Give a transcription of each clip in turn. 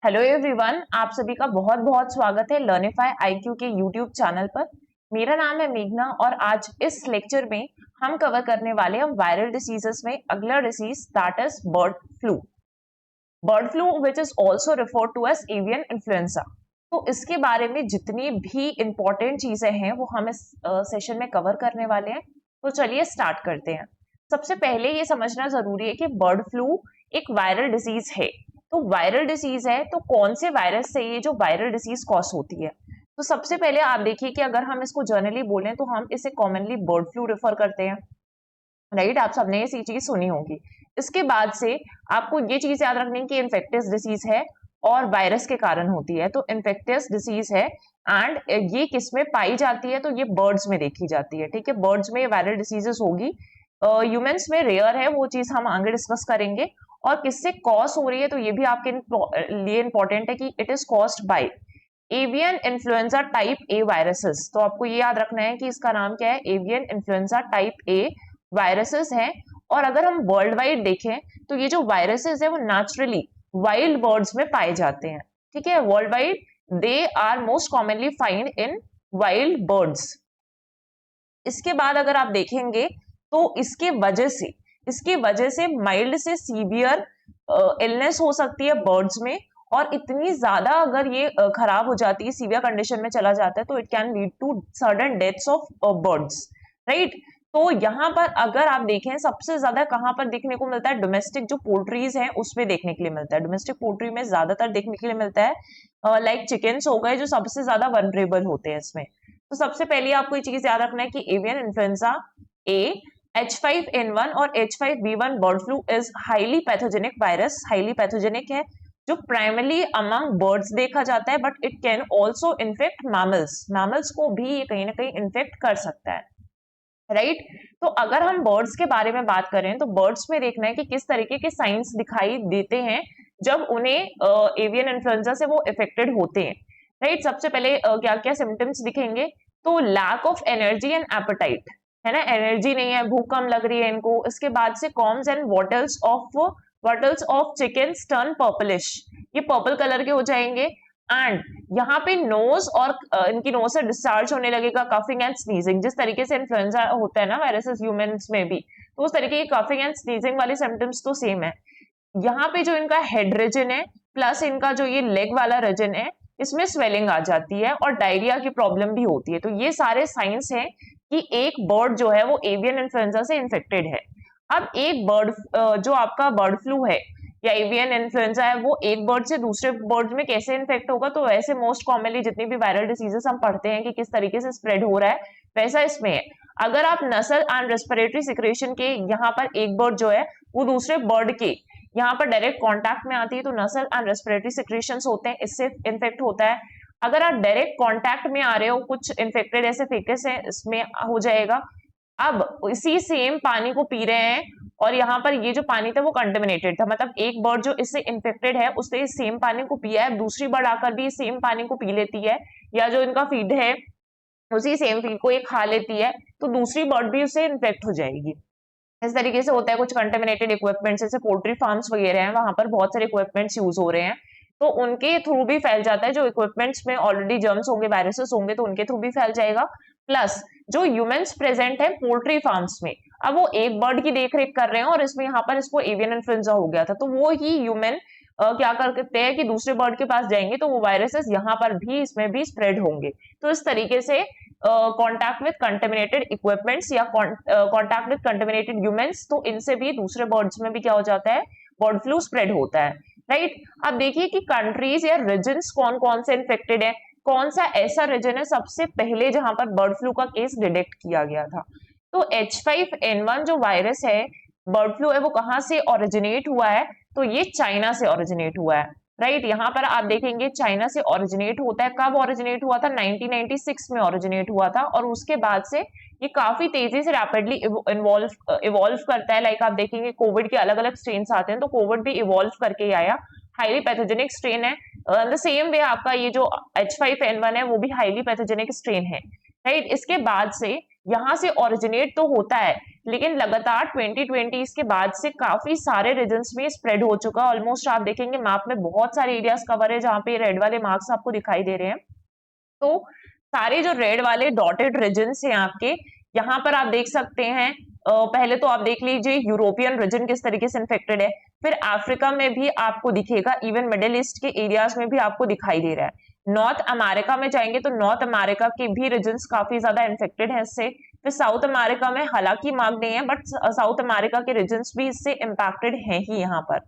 Hello everyone, आप सभी का बहुत बहुत स्वागत है लर्निफाई आईक्यू के यूट्यूब चैनल पर। मेरा नाम है मेघना और आज इस लेक्चर में हम कवर करने वाले हैं वायरल डिसीजेस में अगला disease that is bird flu. Bird flu which is also referred to as avian influenza. तो इसके बारे में जितनी भी इंपॉर्टेंट चीजें हैं वो हम इस सेशन में कवर करने वाले हैं। तो चलिए स्टार्ट करते हैं। सबसे पहले ये समझना जरूरी है कि बर्ड फ्लू एक वायरल डिसीज है। तो वायरल डिसीज है तो कौन से वायरस से ये जो वायरल डिसीज कॉज होती है। तो सबसे पहले आप देखिए कि अगर हम इसको जनरली बोलें तो हम इसे कॉमनली बर्ड फ्लू रेफर करते हैं, राइट। आप सबने ये चीज सुनी होगी। इसके बाद से आपको ये चीज याद रखनी कि इन्फेक्टियस डिसीज है और वायरस के कारण होती है। तो इन्फेक्टियस डिसीज है एंड ये किस में पाई जाती है, तो ये बर्ड्स में देखी जाती है। ठीक है, बर्ड्स में वायरल डिसीजेस होगी, ह्यूमंस में रेयर है, वो चीज हम आगे डिस्कस करेंगे। और किससे कॉज हो रही है तो ये भी आपके लिए इंपॉर्टेंट है कि it is caused by avian influenza type A viruses. तो आपको ये याद रखना है कि इसका नाम क्या है, avian influenza type A viruses हैं। और अगर हम वर्ल्ड वाइड देखें तो ये जो वायरसेस है वो नेचुरली वाइल्ड बर्ड्स में पाए जाते हैं। ठीक है, world wide they are most commonly find in wild birds. इसके बाद अगर आप देखेंगे तो इसके वजह से माइल्ड से सीवियर इलनेस हो सकती है बर्ड्स में। और इतनी ज्यादा अगर ये खराब हो जाती है, सीवियर कंडीशन में चला जाता है, तो it can lead to sudden deaths of birds, right. तो यहाँ पर अगर आप देखें सबसे ज्यादा कहाँ पर देखने को मिलता है, डोमेस्टिक जो पोल्ट्रीज हैं उसमें देखने के लिए मिलता है। डोमेस्टिक पोल्ट्री में ज्यादातर देखने के लिए मिलता है, लाइक चिकन्स हो गए जो सबसे ज्यादा वनरेबल होते हैं इसमें। तो सबसे पहले आपको ये चीज याद रखना है कि एवियन इन्फ्लुएंजा ए, H5N1 और H5V1 bird flu is highly pathogenic virus, highly pathogenic है जो प्राइमरली अमंग बर्ड्स देखा जाता है, but it can also infect mammals, mammals को भी ये कहीं ना कहीं इन्फेक्ट कर सकता है, राइट। तो अगर हम बर्ड्स के बारे में बात करें तो बर्ड्स में देखना है कि किस तरीके के साइंस दिखाई देते हैं जब उन्हें एवियन इन्फ्लुएंजा से वो इफेक्टेड होते हैं, राइट। सबसे पहले क्या क्या सिम्टम्स दिखेंगे, तो lack of energy and appetite, है ना, एनर्जी नहीं है, भूख कम लग रही है इनको। इसके बाद से combs and wattles of chicken turn purplish, ये पर्पल कलर के हो जाएंगे। एंड यहाँ पे नोज और इनकी नोज से डिस्चार्ज होने लगेगा कफिंग एंड स्नीजिंग। जिस तरीके से इन्फ्लुएंजा होता है ना वायरसेस ह्यूमंस में भी, तो उस तरीके की कफिंग एंड स्नीजिंग वाली सिम्टम्स तो सेम है। यहाँ पे जो इनका हेड रीजन है प्लस इनका जो ये लेग वाला रीजन है, इसमें स्वेलिंग आ जाती है और डायरिया की प्रॉब्लम भी होती है। तो ये सारे साइंस हैं कि एक बर्ड जो है वो एवियन इन्फ्लुएंजा से इन्फेक्टेड है। अब एक बर्ड जो आपका बर्ड फ्लू है या एवियन इन्फ्लुएंजा है वो एक बर्ड से दूसरे बर्ड में कैसे इन्फेक्ट होगा, तो वैसे मोस्ट कॉमनली जितनी भी वायरल डिसीजेस हम पढ़ते हैं कि किस तरीके से स्प्रेड हो रहा है, वैसा इसमें है। अगर आप नसल एंड रेस्पिरेटरी सिक्रेशन के यहाँ पर एक बर्ड जो है वो दूसरे बर्ड के यहाँ पर डायरेक्ट कांटेक्ट में आती है तो नसल एंड रेस्पिरेटरी सिक्रेशंस होते हैं, इससे इन्फेक्ट होता है। अगर आप डायरेक्ट कांटेक्ट में आ रहे हो, कुछ इन्फेक्टेड ऐसे फेकस है, इसमें हो जाएगा। अब इसी सेम पानी को पी रहे हैं और यहाँ पर ये जो पानी था वो कंटेमिनेटेड था, मतलब एक बर्ड जो इससे इन्फेक्टेड है उसने इस सेम पानी को पिया है, दूसरी बर्ड आकर भी इस सेम पानी को पी लेती है, या जो इनका फीड है उसी सेम फीड को ये खा लेती है, तो दूसरी बर्ड भी उससे इन्फेक्ट हो जाएगी। इस तरीके से होता है। कुछ कंटेमिनेटेड इक्विपमेंट्स जैसे पोल्ट्री फार्म्स वगैरह हैं, वहां पर बहुत सारे इक्विपमेंट्स यूज हो रहे हैं, तो उनके थ्रू भी फैल जाता है। जो इक्विपमेंट्स में ऑलरेडी जर्म्स होंगे, वायरसेस होंगे, तो उनके थ्रू भी फैल जाएगा। प्लस जो ह्यूमंस प्रेजेंट है पोल्ट्री फार्म्स में, अब वो एक बर्ड की देख रेख कर रहे हैं और इसमें यहाँ पर इसको एवियन इन्फ्लुएंजा हो गया था, तो वो ही ह्यूमन क्या करते हैं कि दूसरे बर्ड के पास जाएंगे तो वो वायरसेस यहाँ पर भी इसमें भी स्प्रेड होंगे। तो इस तरीके से कॉन्टैक्ट विद कंटेमिनेटेड इक्विपमेंट्स या कॉन्टैक्ट विद कंटेमिनेटेड ह्यूमंस, तो इनसे भी दूसरे बर्ड्स में भी क्या हो जाता है, बर्ड फ्लू स्प्रेड होता है, राइट। अब देखिए कि कंट्रीज या रीजन्स कौन कौन से इन्फेक्टेड है, कौन सा ऐसा रीजन है सबसे पहले जहां पर बर्ड फ्लू का केस डिटेक्ट किया गया था। तो H5N1 जो वायरस है, बर्ड फ्लू है, वो कहां से ओरिजिनेट हुआ है, तो ये चाइना से ओरिजिनेट हुआ है, राइट। यहाँ पर आप देखेंगे चाइना से ओरिजिनेट होता है। कब ओरिजिनेट हुआ था, 1996 में ओरिजिनेट हुआ था, और उसके बाद से ये काफी तेजी से रैपिडली इवॉल्व करता है। लाइक आप देखेंगे कोविड के अलग अलग स्ट्रेन्स आते हैं, तो कोविड भी इवॉल्व करके आया, हाईली पैथोजेनिक स्ट्रेन है। द सेम वे आपका ये जो H5N1 है वो भी हाईली पैथोजेनिक स्ट्रेन है, राइट। इसके बाद से यहाँ से ओरिजिनेट तो होता है, लेकिन लगातार 2020 के बाद से काफी सारे रीजन्स में स्प्रेड हो चुका है। ऑलमोस्ट आप देखेंगे मैप में बहुत सारे एरियाज कवर है जहाँ पे रेड वाले मार्क्स आपको दिखाई दे रहे हैं। तो सारे जो रेड वाले डॉटेड रीजन्स हैं आपके, यहाँ पर आप देख सकते हैं। पहले तो आप देख लीजिए यूरोपियन रीजन किस तरीके से इन्फेक्टेड है, फिर अफ्रीका में भी आपको दिखेगा, इवन मिडिल ईस्ट के एरियाज में भी आपको दिखाई दे रहा है। नॉर्थ अमेरिका में जाएंगे तो नॉर्थ अमेरिका के भी रीजन्स काफी ज्यादा इन्फेक्टेड है इससे। फिर साउथ अमेरिका में हालांकि मार्क नहीं है, बट साउथ अमेरिका के रीजन्स भी इससे इम्पैक्टेड हैं ही यहाँ पर।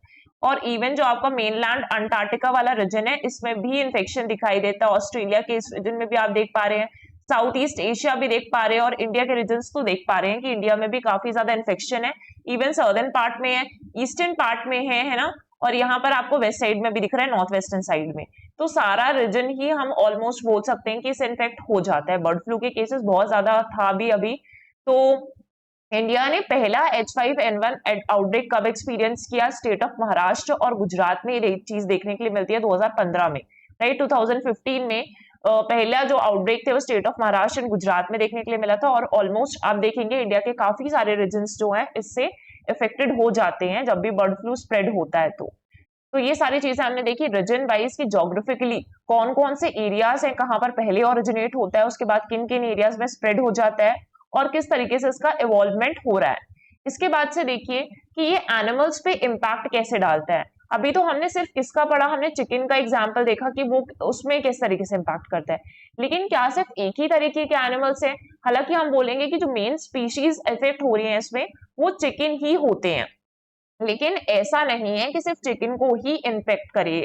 और इवन जो आपका मेनलैंड अंटार्कटिका वाला रीजन है, इसमें भी इन्फेक्शन दिखाई देता है। ऑस्ट्रेलिया के इस रीजन में भी आप देख पा रहे हैं, साउथ ईस्ट एशिया भी देख पा रहे हैं, और इंडिया के रीजन्स तो देख पा रहे हैं कि इंडिया में भी काफी ज्यादा इन्फेक्शन है। इवन सदर्न पार्ट में है, ईस्टर्न पार्ट में है ना, और यहाँ पर आपको वेस्ट साइड में भी दिख रहा है, नॉर्थ वेस्टर्न साइड में। तो सारा रीजन ही हम ऑलमोस्ट बोल सकते हैं कि इससे इन्फेक्ट हो जाता है। बर्ड फ्लू के केसेस बहुत ज्यादा था भी अभी। तो इंडिया ने पहला H5N1 आउटब्रेक कब एक्सपीरियंस किया? स्टेट ऑफ महाराष्ट्र और गुजरात में ये चीज देखने के लिए मिलती है 2015 में, राइट। 2015 में पहला जो आउटब्रेक थे वो स्टेट ऑफ महाराष्ट्र और गुजरात में देखने के लिए मिला था। और ऑलमोस्ट आप देखेंगे इंडिया के काफी सारे रीजन्स जो हैं इससे इफेक्टेड हो जाते हैं जब भी बर्ड फ्लू स्प्रेड होता है। तो ये सारी चीजें हमने देखी रीजन वाइज की, जोग्राफिकली कौन कौन से एरियाज हैं, कहाँ पर पहले ओरिजिनेट होता है, उसके बाद किन किन एरियाज में स्प्रेड हो जाता है, और किस तरीके से इसका इवॉल्वमेंट हो रहा है। इसके बाद से देखिए कि ये एनिमल्स पे इम्पैक्ट कैसे डालता है। अभी तो हमने सिर्फ किसका पढ़ा, हमने चिकन का एग्जाम्पल देखा कि वो उसमें किस तरीके से इम्पैक्ट करता है, लेकिन क्या सिर्फ एक ही तरीके के एनिमल्स हैं? हालांकि हम बोलेंगे कि जो मेन स्पीशीज इफेक्ट हो रही है इसमें वो चिकन ही होते हैं, लेकिन ऐसा नहीं है कि सिर्फ चिकन को ही इन्फेक्ट करे,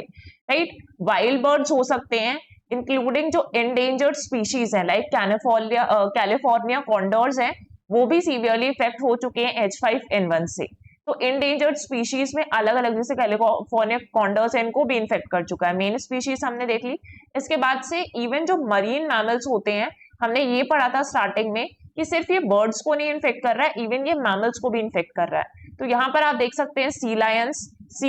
राइट। वाइल्ड बर्ड्स हो सकते हैं, इंक्लूडिंग जो एंडेंजर्ड स्पीशीज हैं लाइक कैलिफोर्निया कॉन्डोर्स हैं, वो भी सीवियरली इफेक्ट हो चुके हैं H5N1 से। तो एंडेंजर्ड स्पीशीज में अलग अलग, जैसे कैलिफोर्निया कॉन्डोर्स है, इनको भी इन्फेक्ट कर चुका है। मेन स्पीशीज हमने देख ली। इसके बाद से इवन जो मरीन मैमल्स होते हैं, हमने ये पढ़ा था स्टार्टिंग में कि सिर्फ ये बर्ड्स को नहीं इन्फेक्ट कर रहा है, इवन ये मैमल्स को भी इन्फेक्ट कर रहा है। तो यहाँ पर आप देख सकते हैं सी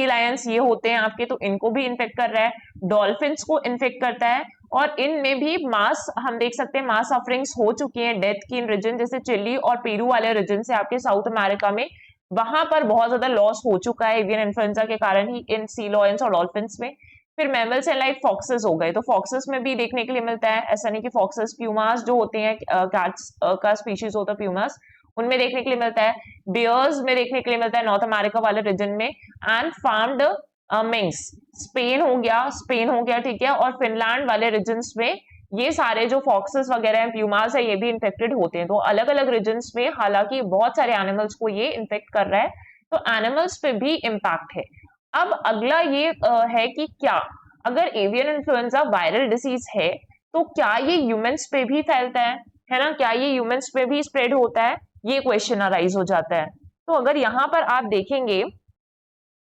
लायंस ये होते हैं आपके, तो इनको भी इन्फेक्ट कर रहा है। डॉल्फिन्स को इन्फेक्ट करता है, और इनमें भी मास हम देख सकते हैं, मास सफरिंग्स हो चुकी हैं डेथ की इन रीजन, जैसे चिली और पेरू वाले रीजन से आपके साउथ अमेरिका में, वहां पर बहुत ज्यादा लॉस हो चुका है एवियन इन्फ्लुएंजा के कारण ही इन सी लायंस और डॉल्फिन्स में। फिर मैमल्स है लाइक फॉक्सेस हो गए, तो फॉक्सेस में भी देखने के लिए मिलता है। ऐसा नहीं कि फॉक्सेस, प्यूमास जो होते हैं कैट्स का स्पीशीज होता है प्यूमास, उनमें देखने के लिए मिलता है। बियर्स में देखने के लिए मिलता है नॉर्थ अमेरिका वाले रीजन में। एंड फार्म्ड मिंक्स, स्पेन हो गया, ठीक है, और फिनलैंड वाले रीजन्स में ये सारे जो फॉक्सेस वगैरह हैं, प्यूमास है, ये भी इन्फेक्टेड होते हैं। तो अलग अलग रीजन्स में हालांकि बहुत सारे एनिमल्स को ये इन्फेक्ट कर रहा है, तो एनिमल्स पे भी इम्पैक्ट है। अब अगला ये है कि क्या अगर एवियन इन्फ्लुएंजा वायरल डिसीज है तो क्या ये ह्यूमंस पे भी फैलता है ना, क्या ये ह्यूमंस पे भी स्प्रेड होता है, ये क्वेश्चन अराइज हो जाता है। तो अगर यहाँ पर आप देखेंगे,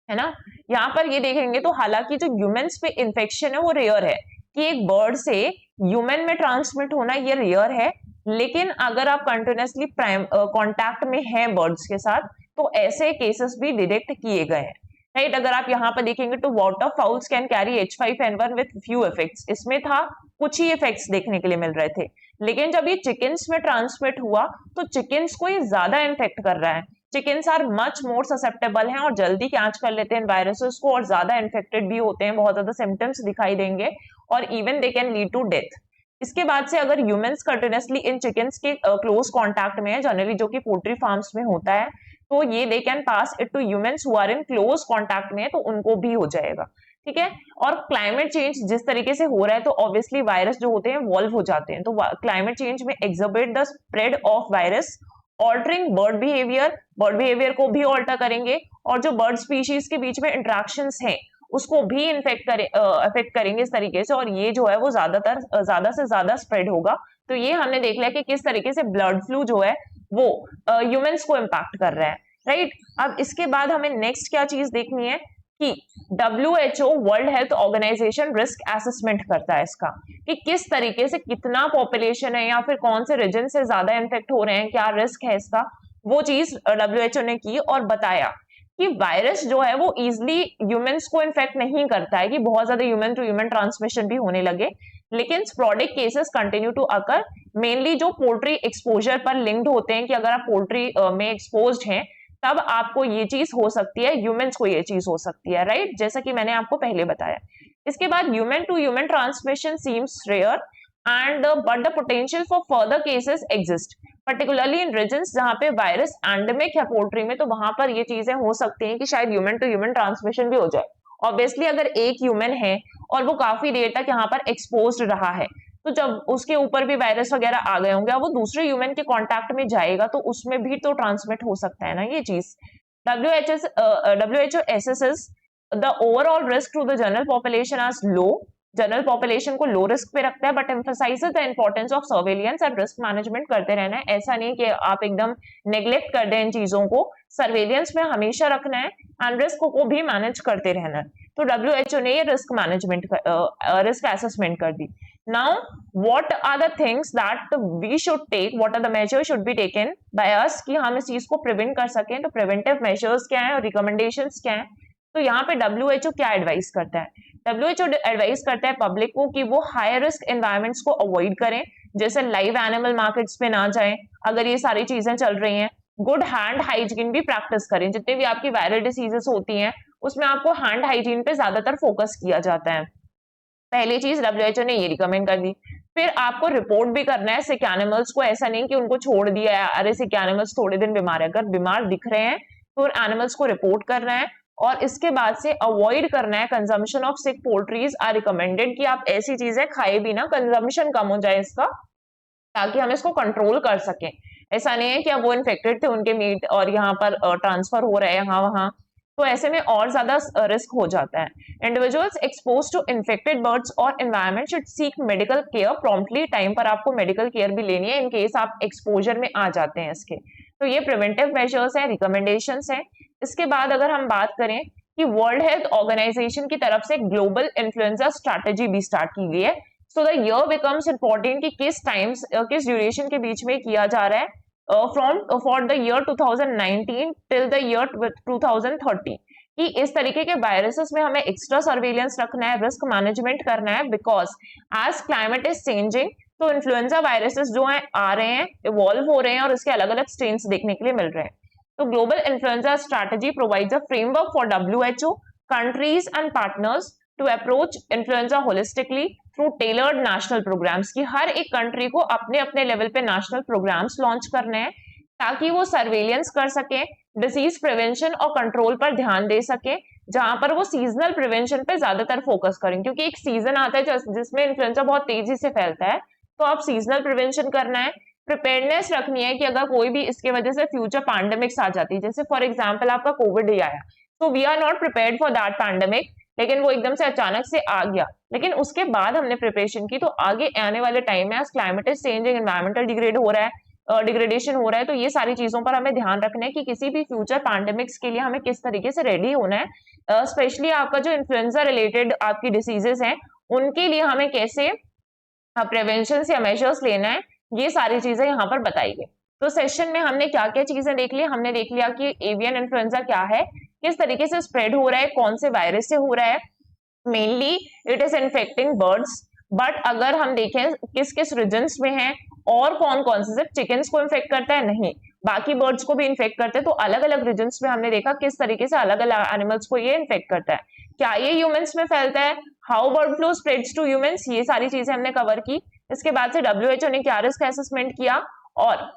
है ना, यहाँ पर ये देखेंगे तो हालांकि जो ह्यूमंस पे इन्फेक्शन है वो रेयर है, कि एक बर्ड से ह्यूमन में ट्रांसमिट होना ये रेयर है। लेकिन अगर आप कंटिन्यूसली कांटेक्ट में हैं बर्ड्स के साथ, तो ऐसे केसेस भी डिटेक्ट किए गए हैं, राइट। अगर आप यहाँ पर देखेंगे तो water fowls can carry H5N1 with few effects, इसमें था कुछ ही इफेक्ट्स देखने के लिए मिल रहे थे। लेकिन जब ये चिकन्स में ट्रांसमिट हुआ तो चिकन्स को ये ज्यादा इन्फेक्ट कर रहा है। Chickens are much more susceptible हैं और जल्दी कैच कर लेते हैं वायरसेस को, और ज्यादा इन्फेक्टेड भी होते हैं, बहुत ज्यादा सिम्टम्स दिखाई देंगे, और even they can lead to death. इसके बाद से अगर ह्यूमंस कंटिन्यूसली इन चिकन्स के क्लोज कॉन्टैक्ट में है, जनरली जो कि पोल्ट्री फार्म्स में होता है, तो ये they can pass it to humans who are in close contact में, तो उनको भी हो जाएगा, ठीक है। और क्लाइमेट चेंज जिस तरीके से हो रहा है तो ऑब्वियसली वायरस जो होते हैं वॉल्व हो जाते हैं, तो क्लाइमेट चेंज में exacerbate the spread of virus, altering bird behaviour को भी ऑल्टर करेंगे, और जो बर्ड स्पीशीज के बीच में इंट्रैक्शंस हैं उसको भी अफेक्ट करेंगे इस तरीके से, और ये जो है वो ज्यादा से ज्यादा स्प्रेड होगा। तो ये हमने देख लिया कि किस तरीके से ब्लड फ्लू जो है वो ह्यूमंस को इम्पैक्ट कर रहा है, राइट। अब इसके बाद हमें नेक्स्ट क्या चीज देखनी है कि WHO world health organisation risk assessment करता है इसका, कि किस तरीके से कितना पॉपुलेशन है या फिर कौन से रीजन से ज्यादा इन्फेक्ट हो रहे हैं, क्या रिस्क है इसका, वो चीज WHO ने की और बताया कि वायरस जो है वो इजिली ह्यूमंस को इन्फेक्ट नहीं करता है, कि बहुत ज्यादा ह्यूमन टू ह्यूमन ट्रांसमिशन भी होने लगे, लेकिन sporadic cases continue to occur, mainly जो पोल्ट्री एक्सपोजर पर लिंक्ड होते हैं कि अगर आप पोल्ट्री में एक्सपोज्ड हैं तब आपको ये चीज हो सकती है, ह्यूमंस को ये चीज हो सकती है, राइट, जैसा कि मैंने आपको पहले बताया। इसके बाद human to human transmission seems rare and but the potential for further cases exist, particularly in regions जहां पे वायरस एंडेमिक है पोल्ट्री में, तो वहां पर ये चीजें हो सकती हैं कि शायद ह्यूमन टू ह्यूमन ट्रांसमिशन भी हो जाए। ऑब्वियसली अगर एक ह्यूमन है और वो काफी देर तक यहाँ पर एक्सपोज रहा है, तो जब उसके ऊपर भी वायरस वगैरह आ गए होंगे, वो दूसरे ह्यूमन के कांटेक्ट में जाएगा तो उसमें भी तो ट्रांसमिट हो सकता है ना ये चीज। WHO assesses the overall risk to the general population as low, general population को लो रिस्क पे रखता है, but emphasises the importance of surveillance and risk management करते रहना है। ऐसा नहीं कि आप एकदम नेग्लेक्ट कर दें इन चीजों को, सर्वेलियंस में हमेशा रखना है एंड रिस्क को भी मैनेज करते रहना है। तो WHO ने ये रिस्क मैनेजमेंट रिस्क असेसमेंट कर दी। Now what are the things that we should take, what are the measures should be taken by us कि हम इस चीज को प्रिवेंट कर सकें। तो प्रिवेंटिव मेजर्स क्या है और रिकमेंडेशंस क्या है। तो यहाँ पे WHO क्या एडवाइस करता है, WHO एडवाइस करता है पब्लिक को कि वो हाई रिस्क एनवायरमेंट्स को अवॉइड करें, जैसे लाइव एनिमल मार्केट्स पे ना जाएं अगर ये सारी चीजें चल रही हैं। गुड हैंड हाइजीन भी प्रैक्टिस करें, जितने भी आपकी वायरल डिसीजेस होती हैं उसमें आपको हैंड हाइजीन पे ज्यादातर फोकस किया जाता है। पहली चीज WHO ने ये रिकमेंड कर दी। फिर आपको रिपोर्ट भी करना है सिक एनिमल्स को, ऐसा नहीं कि उनको छोड़ दिया है, अरे सिक एनिमल्स थोड़े दिन बीमार है, अगर बीमार दिख रहे हैं तो एनिमल्स को रिपोर्ट करना है। और इसके बाद से अवॉइड करना है consumption of sick poultries are recommended, कि आप ऐसी चीजें खाए भी ना, कंजम्पशन कम हो जाए इसका, ताकि हम इसको कंट्रोल कर सकें। ऐसा नहीं है कि अब वो इन्फेक्टेड थे उनके मीट और यहाँ पर ट्रांसफर हो रहे हैं यहाँ वहां, तो ऐसे में और ज्यादा रिस्क हो जाता है। Individuals expose to infected birds और environment should seek medical care promptly, time पर आपको मेडिकल केयर भी लेनी है इन केस आप एक्सपोजर में आ जाते हैं इसके। तो ये प्रिवेंटिव मेजर्स हैं, रिकमेंडेशंस हैं। इसके बाद अगर हम बात करें कि वर्ल्ड हेल्थ ऑर्गेनाइजेशन की तरफ से ग्लोबल इन्फ्लुएंजा स्ट्रैटेजी भी स्टार्ट की गई है। So the year becomes important कि किस टाइम्स किस ड्यूरेशन के बीच में किया जा रहा है, from for the year 2019 till the year 2030, कि इस तरीके के वायरसेस में हमें एक्स्ट्रा सर्वेलेंस रखना है, रिस्क मैनेजमेंट करना है, because as climate is changing तो इन्फ्लुएंजा वायरसेस जो है आ रहे हैं, इवॉल्व हो रहे हैं और इसके अलग अलग स्ट्रेन्स देखने के लिए मिल रहे हैं। तो global influenza strategy provides a framework for WHO, countries and partners to approach influenza holistically through tailored national programmes, की हर एक कंट्री को अपने अपने लेवल पे नेशनल प्रोग्राम्स लॉन्च करने हैं ताकि वो सर्वेलियंस कर सके, डिजीज प्रिवेंशन और कंट्रोल पर ध्यान दे सके, जहां पर वो सीजनल प्रिवेंशन पे ज्यादातर फोकस करें, क्योंकि एक सीजन आता है जिसमें इन्फ्लुएंजा बहुत तेजी से फैलता है, तो आप सीजनल प्रिवेंशन करना है। प्रिपेयरनेस रखनी है कि अगर कोई भी इसके वजह से फ्यूचर पैंडेमिक्स आ जाती है, जैसे फॉर एग्जांपल आपका कोविड ही आया, तो we are not prepared for that pandemic, लेकिन वो एकदम से अचानक से आ गया, लेकिन उसके बाद हमने प्रिपरेशन की, तो आगे आने वाले टाइम में climate is changing, environmental degrade हो रहा है, डिग्रेडेशन हो रहा है, तो ये सारी चीजों पर हमें ध्यान रखना है कि किसी भी फ्यूचर पैंडेमिक्स के लिए हमें किस तरीके से रेडी होना है। स्पेशली आपका जो इन्फ्लुएंजा रिलेटेड आपकी डिसीजेस हैं उनके लिए हमें कैसे प्रिवेंशन या मेजर्स लेना है, ये सारी चीजें यहाँ पर बताई गई। तो सेशन में हमने क्या क्या चीजें देख ली, हमने देख लिया कि एवियन इन्फ्लुएंजा क्या है, किस तरीके से स्प्रेड हो रहा है, कौन से वायरस से हो रहा है, mainly it is infecting birds, but अगर हम देखें किस किस रीजन्स में है और कौन कौन से, सिर्फ चिकन्स को इन्फेक्ट करता है नहीं, बाकी बर्ड्स को भी इन्फेक्ट करते हैं, तो अलग अलग रीजन्स में हमने देखा किस तरीके से अलग अलग एनिमल्स को ये इन्फेक्ट करता है, क्या ये ह्यूमंस में फैलता है, how bird flu spreads to humans, ये सारी चीजें हमने कवर की। इसके बाद से WHO ने क्या रिस्क असेसमेंट किया और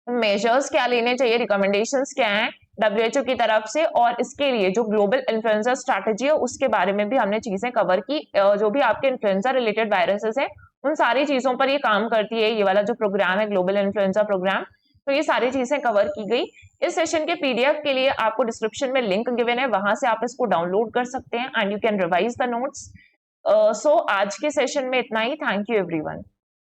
मेजर्स क्या लेने चाहिए, रिकमेंडेशंस क्या हैं WHO की तरफ से, और इसके लिए जो ग्लोबल इन्फ्लुएंजा स्ट्रैटेजी है उसके बारे में भी हमने चीजें कवर की। जो भी आपके इन्फ्लुएंजा रिलेटेड वायरसेस हैं उन सारी चीजों पर ये काम करती है, ये वाला जो प्रोग्राम है ग्लोबल इन्फ्लुएंजा प्रोग्राम, तो ये सारी चीजें कवर की गई। इस सेशन के PDF के लिए आपको डिस्क्रिप्शन में लिंक गिवन है, वहां से आप इसको डाउनलोड कर सकते हैं and you can revise the notes. So आज के सेशन में इतना ही। Thank you everyone.